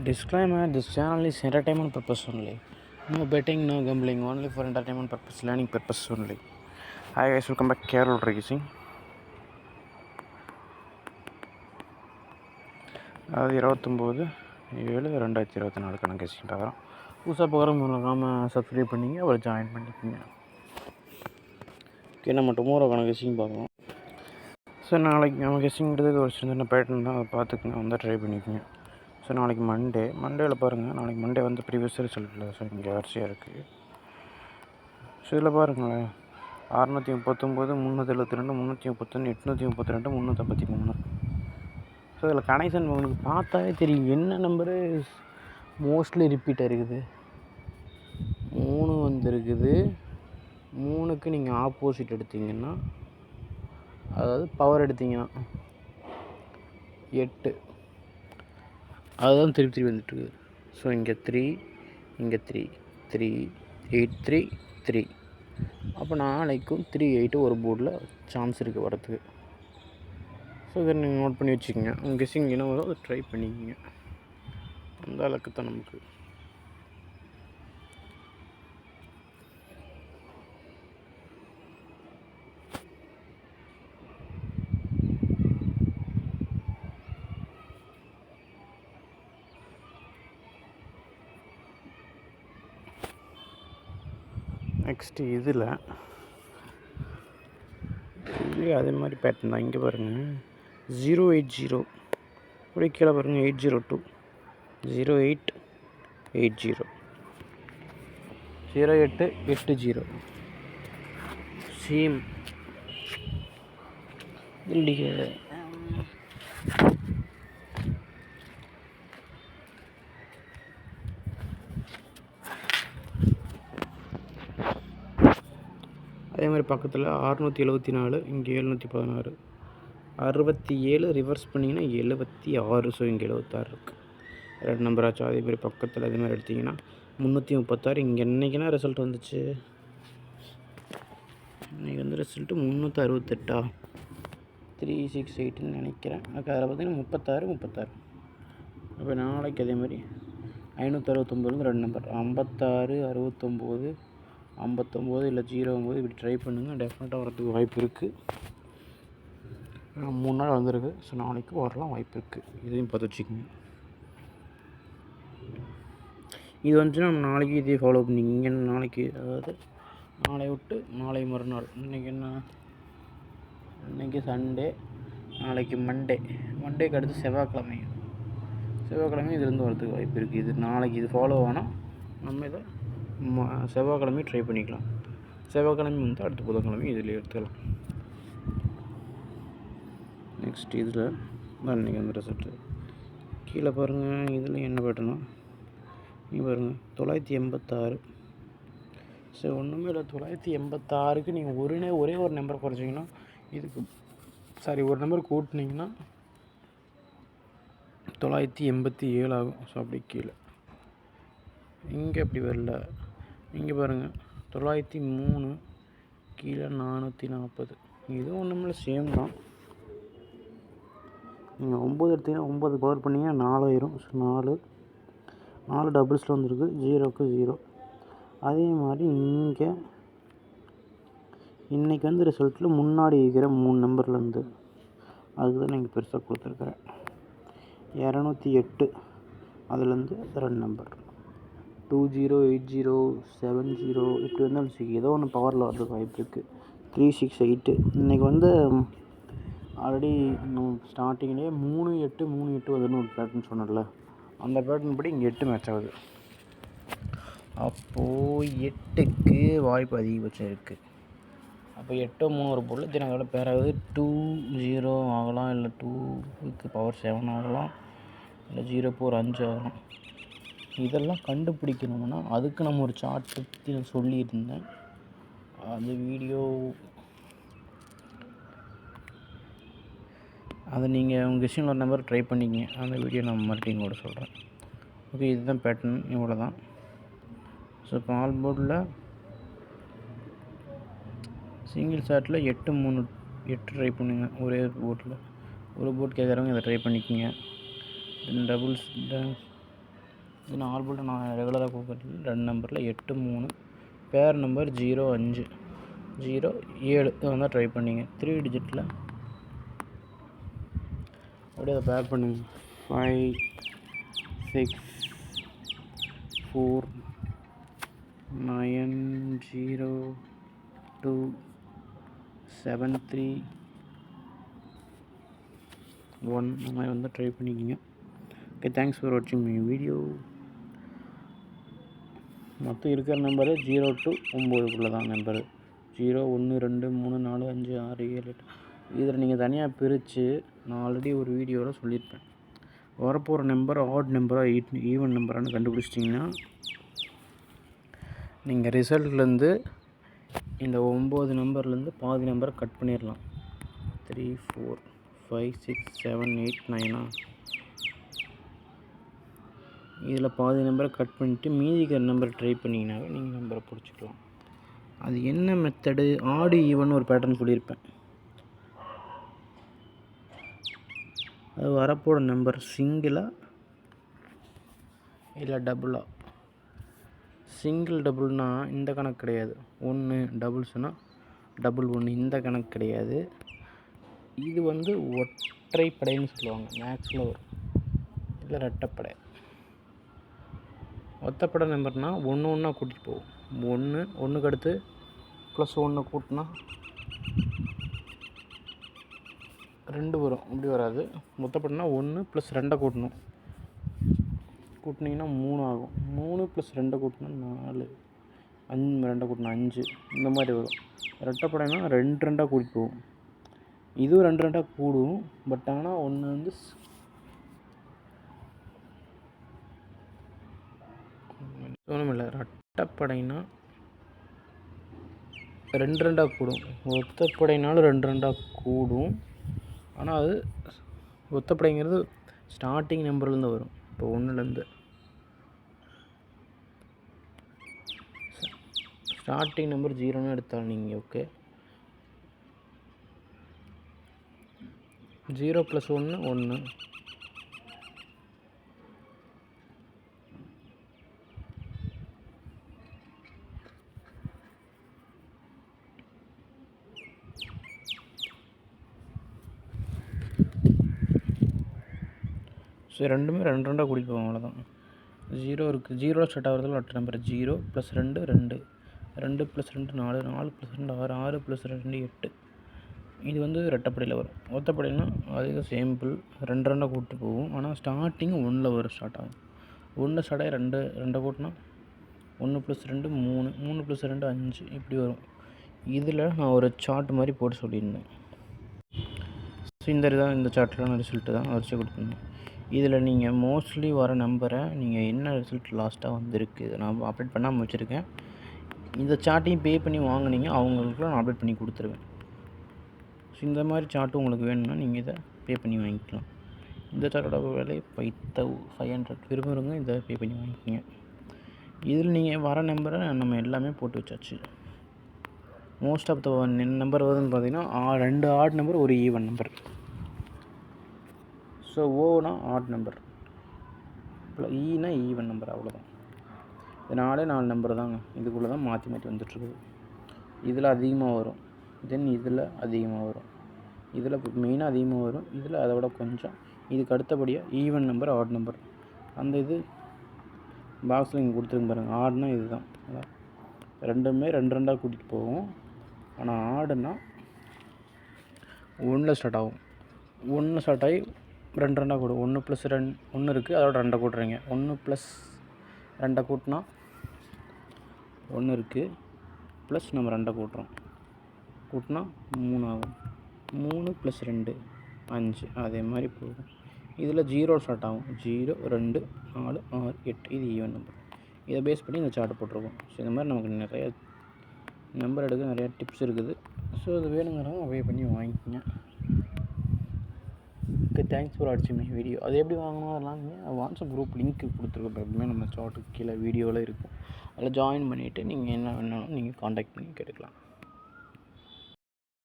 Disclaimer: this channel is entertainment purpose only. No betting, no gambling, only for entertainment purpose, learning purpose only. Hi guys, welcome back. Carol Racing. அது 29/7/2024 கணக்கு பார்க்குறோம். புதுசாக போகிறவங்க மறக்காமல் subscribe பண்ணிங்க, அப்புறம் join பண்ணிக்கோங்க. ஓகே, நம்ம டுமாரோ கணக்கு பார்க்கலாம். ஸோ நாளைக்கு நம்ம கெஸ்ஸிங்கிறது ஒரு சின்ன பேட்டர்ன் தான், அதை பார்த்துக்குங்க, வந்து ட்ரை பண்ணிக்கோங்க. ஸோ நாளைக்கு மண்டேவில் பாருங்கள். நாளைக்கு மண்டே வந்து ப்ரீவியஸ் ரிசல்ட்டில் ஸோ இங்கே வரிசையாக இருக்குது. ஸோ இதில் பாருங்களேன், 639, 372, 331, 832, 353. ஸோ இதில் கனெக்ஷன் உங்களுக்கு பார்த்தாவே தெரியும் என்ன நம்பரு மோஸ்ட்லி ரிப்பீட்டாக இருக்குது. 3 வந்துருக்குது. 3க்கு நீங்கள் ஆப்போசிட் எடுத்திங்கன்னா, அதாவது பவர் எடுத்திங்கன்னா 8, அதுதான் திருப்பி வந்துட்டுருக்குது. ஸோ இங்கே 3, இங்கே 3, 3, 8, 3, 3. அப்போ நாளைக்கும் 3, 8 ஒரு போர்டில் சான்ஸ் இருக்குது வரத்துக்கு. ஸோ இதை நீங்கள் நோட் பண்ணி வச்சுக்கோங்க. உங்கள் கெஸ்ஸிங் என்ன வரும் அதை ட்ரை பண்ணிக்கோங்க. அந்த அளவுக்கு தான் நமக்கு. நெக்ஸ்ட்டு இதில் அதே மாதிரி பேட்டர்ன் தான். இங்கே பாருங்கள், 080 அப்படியே கீழே பாருங்கள், 802, 0880, 0880 சேம். இல்லையே, அதே மாதிரி பக்கத்தில் 674, இங்கே 716, 67 ரிவர்ஸ் பண்ணிங்கன்னா 76. ஸோ இங்கே 76 இருக்குது. 2 நம்பர் ஆச்சு. அதே மாதிரி பக்கத்தில் அதே மாதிரி எடுத்திங்கன்னா 336. இங்கே என்றைக்குன்னா ரிசல்ட் வந்துச்சு, இன்றைக்கி வந்து ரிசல்ட்டு 368, 368ன்னு நினைக்கிறேன். அதுக்கு அதில் பார்த்திங்கன்னா 36. அப்போ நாளைக்கு அதே மாதிரி 569 2 நம்பர் 56, 69, 59 இல்லை 09 இப்படி ட்ரை பண்ணுங்கள். டெஃபினட்டாக வரதுக்கு வாய்ப்பு இருக்குது. 3 நாள் வந்துருக்கு. ஸோ நாளைக்கு வரலாம் வாய்ப்பு இருக்குது. இதையும் பார்த்து வச்சுக்கோங்க. இது வந்துச்சுன்னா நம்ம நாளைக்கு இதே ஃபாலோ பண்ணிக்கிங்க. நாளைக்கு அதாவது நாளை விட்டு நாளை மறுநாள். இன்றைக்கி என்ன, இன்றைக்கி சண்டே, நாளைக்கு மண்டேக்கு அடுத்து செவ்வாய்க்கிழமையும் இதுலேருந்து வரதுக்கு வாய்ப்பு இருக்குது. இது நாளைக்கு இது ஃபாலோ ஆனால் நம்ம இதை செவ்வாய்க்கிழமையும் ட்ரை பண்ணிக்கலாம். செவ்வாய்க்கிழமை வந்து அடுத்த புதன்கிழமையும் இதில் எடுத்துக்கலாம். நெக்ஸ்ட் இதில் தான் இன்றைக்கி வந்து ரிசல்ட்டு கீழே பாருங்கள். இதில் என்ன பேட்டர்னா நீங்கள் பாருங்கள், 986. ஸோ ஒன்றுமே இல்லை, 986க்கு நீங்கள் ஒரே ஒரு நம்பர் குறைச்சிங்கன்னா இதுக்கு ஒரு நம்பர் கூட்டினீங்கன்னா 987 ஆகும். ஸோ அப்படி கீழே இங்கே அப்படி வரல. இங்கே பாருங்கள், 903, கீழே 440. இதுவும் ஒன்றுமில்ல, சேம் தான். நீங்கள் 9 எடுத்திங்கன்னா 9 பவர் பண்ணிங்கன்னா 4 ஆயிரும். ஸோ 4 டபுள்ஸில் வந்துருக்கு, 0க்கு 0. அதே மாதிரி இன்றைக்கி வந்து ரிசல்ட்டில் முன்னாடி இருக்கிற 3 நம்பர்லேருந்து அதுக்கு தான் நீங்கள் பெருசாக கொடுத்துருக்குறேன். 208 அதுலேருந்து 2 நம்பர் 20, 80, 70 இப்படி வந்தாலும் ஏதோ ஒன்று பவரில் வர்றதுக்கு வாய்ப்பு இருக்குது. 368 இன்றைக்கி வந்து ஆல்ரெடி ஸ்டார்டிங்லேயே 3-8 வருதுன்னு ஒரு பேட்டர்ன் சொன்னல, அந்த பேட்டர்ன் படி இங்கே 8 மேட்ச் ஆகுது. அப்போது 8க்கு வாய்ப்பு அதிகபட்சம் இருக்குது. அப்போ 8 3 ஒரு பொருள் தினங்களோட பேராகுது. 20 ஆகலாம், இல்லை 2க்கு பவர் 7 ஆகலாம், இல்லை 0 5 ஆகலாம். இதெல்லாம் கண்டுபிடிக்கணும்னா அதுக்கு நம்ம ஒரு சார்ட் பற்றி நான் சொல்லியிருந்தேன். அந்த வீடியோ அதை நீங்கள் உங்கள் கெஸ்ஸிங்கில் ஒரு நம்பர் ட்ரை பண்ணிக்கிங்க. அந்த வீடியோ நான் மறுபடியும் கூட சொல்கிறேன். ஓகே, இதுதான் பேட்டர்ன், இவ்வளோ தான். ஸோ இப்போ ஆல் போர்டில் சிங்கிள் ஷாட்டில் 8 3 8 ட்ரை பண்ணுங்கள். ஒரே போர்டில் ஒரு போர்ட் கேட்குறவங்க இதை ட்ரை பண்ணிக்கோங்க. டபுள்ஸ் இது நார்மல் நான் ரெகுலராக கொடுக்குறது 2 நம்பரில் 8 3 பேர் நம்பர் 05 07 இது வந்தால் ட்ரை பண்ணிங்க 3 டிஜிட்டில் அப்படியே அதை பேர் பண்ணுங்க 5 6 4 9 0 2 7 3 1 இந்த மாதிரி வந்து ட்ரை பண்ணிக்கிங்க. ஓகே, தேங்க்ஸ் ஃபார் வாட்சிங் மை வீடியோ. மொத்தம் இருக்கிற நம்பரு 0 to 9 தான் நம்பரு. 0 1 2 3 4 5 6 7 8. இதில் நீங்கள் தனியாக பிரித்து நான் ஆல்ரெடி ஒரு வீடியோவில் சொல்லியிருப்பேன். வரப்போகிற நம்பர் ஆட் நம்பராக ஈவன் நம்பரானு கண்டுபிடிச்சிட்டிங்கன்னா நீங்கள் ரிசல்ட்லேருந்து இந்த 9 நம்பர்லேருந்து பாதி நம்பரை கட் பண்ணிடலாம். 3 4 5 6 7 8 9 இதில் பாதி நம்பரை கட் பண்ணிவிட்டு மீதிக்கிற நம்பரை ட்ரை பண்ணிங்கனாவே நீங்கள் நம்பரை பிடிச்சிக்கலாம். அது என்ன மெத்தடு, ஆடு ஈவன் ஒரு பேட்டர்ன் சொல்லியிருப்பேன். அது வரப்போட நம்பர் சிங்கிளாக இல்லை டபுளாக. சிங்கிள் டபுள்னால் இந்த கணக்கு கிடையாது. 1 டபுள்ஸ்னால் டபுள் 1 இந்த கணக்கு கிடையாது. இது வந்து ஒற்றைப்படைன்னு சொல்லுவாங்க, மேக்ஸில் வரும். இல்லை ரெட்டைப்படை. ஒத்தப்படை நம்பர்னால் 1 1 கூட்டிகிட்டு போகும். 1 1க்கு அடுத்து +1 கூட்டினா 2 வரும். அப்படி வராது. மொத்தப்படைனா 1 + 2 கூட்டணும். கூட்டினீங்கன்னா 3 ஆகும். 3 + 2 கூட்டினா 4, 2 கூட்டினா 5 இந்த மாதிரி வரும். ரெட்டைப்படைனா 2 2 கூட்டிகிட்டு போகும். இதுவும் 2 2 கூடும். பட் ஆனால் ஒன்று வந்து ஒன்றுமில்லை. ரெட்டைப்படைனா 2 2 கூடும். ஒத்தப்படைனாலும் 2 2 கூடும். ஆனால் அது ஒத்தப்படைங்கிறது ஸ்டார்டிங் நம்பர்லேருந்து வரும். இப்போ 1லேருந்து ஸ்டார்டிங் நம்பர் 0ன்னு எடுத்தாலும் நீங்கள் ஓகே. 0 + 1 1. ஸோ ரெண்டுமே 2 2 கூட்டிகிட்டு போவோம். அவ்வளோதான். 0 இருக்குது. 0 ஸ்டார்ட் ஆகிறதுல லெட்டர் நம்பர் 0 + 2 2 2 + 2 4 4 + 2 6 6 + 2 8. இது வந்து ரெட்டைப்படையில் வரும். ஒத்தப்படைனா அதுக்கு சிம்பிள் 2 2 கூப்பிட்டு போகும். ஆனால் ஸ்டார்டிங் 1ல் வரும். ஸ்டார்ட் ஆகும் 1 ஸ்டார்ட் ஆகி 2 2 கூட்டினா 1 + 2 3 3 + 2 5 இப்படி வரும். இதில் நான் ஒரு சார்ட் மாதிரி போட்டு சொல்லியிருந்தேன். ஸோ இந்த சார்ட்டில் நான் ரிசல்ட்டு தான் வரிசை கொடுத்துருந்தேன். இதில் நீங்கள் மோஸ்ட்லி வர நம்பரை நீங்கள் என்ன ரிசல்ட் லாஸ்ட்டாக வந்திருக்கு நான் அப்டேட் பண்ணாமல் வச்சுருக்கேன். இந்த சார்ட்டையும் பே பண்ணி வாங்கினீங்க அவங்களுக்குலாம் நான் அப்டேட் பண்ணி கொடுத்துருவேன். ஸோ இந்த மாதிரி சார்ட்டு உங்களுக்கு வேணும்னா நீங்கள் இதை பே பண்ணி வாங்கிக்கலாம். இந்த சார்ட்டோட விலை 5500 விரும்புகிறவங்க இதை பே பண்ணி வாங்கிக்கிங்க. இதில் நீங்கள் வர நம்பரை நம்ம எல்லாமே போட்டு வச்சாச்சு. மோஸ்ட் ஆஃப் த நம்பர் வருதுன்னு பார்த்தீங்கன்னா 2 ஆட் நம்பர், ஒரு ஈவன் நம்பர். ஸோ ஓனா ஆட் நம்பர், ஈனா ஈவன் நம்பர். அவ்வளோதான். இது 4 நம்பர் தாங்க. இதுக்குள்ளே தான் மாற்றி மாற்றி வந்துட்டுருக்குது. இதில் அதிகமாக வரும், தென் இதில் அதிகமாக வரும், இதில் மெயினாக அதிகமாக வரும், இதில் அதை விட கொஞ்சம். இதுக்கு அடுத்தபடியாக ஈவன் நம்பர், ஆட் நம்பர். அந்த இது பாக்ஸில் இங்கே கொடுத்துருங்க பாருங்கள். ஆடுனா இது தான். ரெண்டுமே 2 2 கூட்டிகிட்டு போகும். ஆனால் ஆடுனா 1ல் ஸ்டார்ட் ஆகும். 1 ஸ்டார்ட் ஆகி 2 2 கூடும். 1 + 2 1 இருக்குது, அதோட 2 கூட்டுறீங்க. 1 + 2 கூட்டினா 1 இருக்குது, ப்ளஸ் நம்ம 2 கூட்டுறோம். கூட்டினா 3 ஆகும். 3 + 2 5 அதே மாதிரி போகும். இதில் 0 ஸ்டார்ட் ஆகும். 0 2 4 6 8 இது ஈவன் நம்பர். இதை பேஸ் பண்ணி இந்த சார்ட் போட்டிருக்கோம். ஸோ இந்த மாதிரி நமக்கு நிறைய நம்பர் எடுக்க நிறையா டிப்ஸ் இருக்குது. ஸோ இது வேணுங்கிறவங்க அவே பண்ணி வாங்கிக்கோங்க. ஓகே, தேங்க்ஸ் ஃபார் வாட்சிங் மை வீடியோ. அது எப்படி வாங்கணும் அதெல்லாம் வாட்ஸ்அப் குரூப் லிங்க் கொடுத்துருக்கோம். எப்பவுமே நம்ம சார்ட்டுக்கு கீழே வீடியோவில் இருக்கும். அதில் ஜாயின் பண்ணிவிட்டு நீங்கள் என்ன வேணாலும் நீங்கள் காண்டாக்ட் பண்ணி கேட்டுக்கலாம்.